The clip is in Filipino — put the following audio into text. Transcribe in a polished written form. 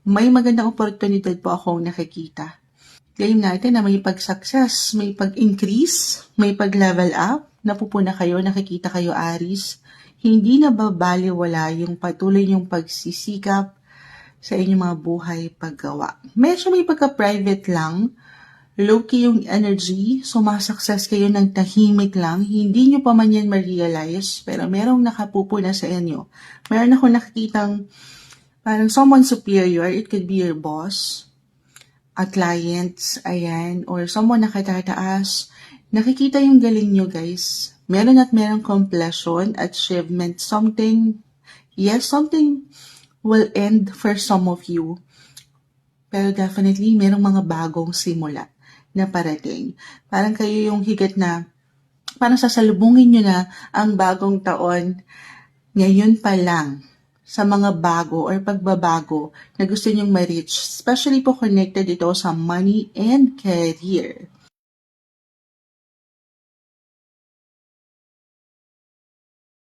may magandang oportunidad po akong nakikita. Claim natin na may pag-success, may pag-increase, may pag-level up, napupuna kayo, nakikita kayo, Aries. Hindi na babaliwala yung patuloy yung pagsisikap sa inyong mga buhay paggawa. Medyo may pagka-private lang, low-key yung energy, sumasakses kayo ng tahimik lang, hindi nyo pa man yan ma-realize, pero merong nakapupuna sa inyo. Meron ako nakikitang parang someone superior, it could be your boss, a client, ayan, or someone nakatataas. Nakikita yung galing nyo, guys. Meron at merong completion, achievement, something, yes, something will end for some of you. Pero definitely, merong mga bagong simula na parating. Parang kayo yung higat na, parang sasalubungin nyo na ang bagong taon ngayon pa lang sa mga bago or pagbabago na gusto nyong ma-reach. Especially po connected ito sa money and career.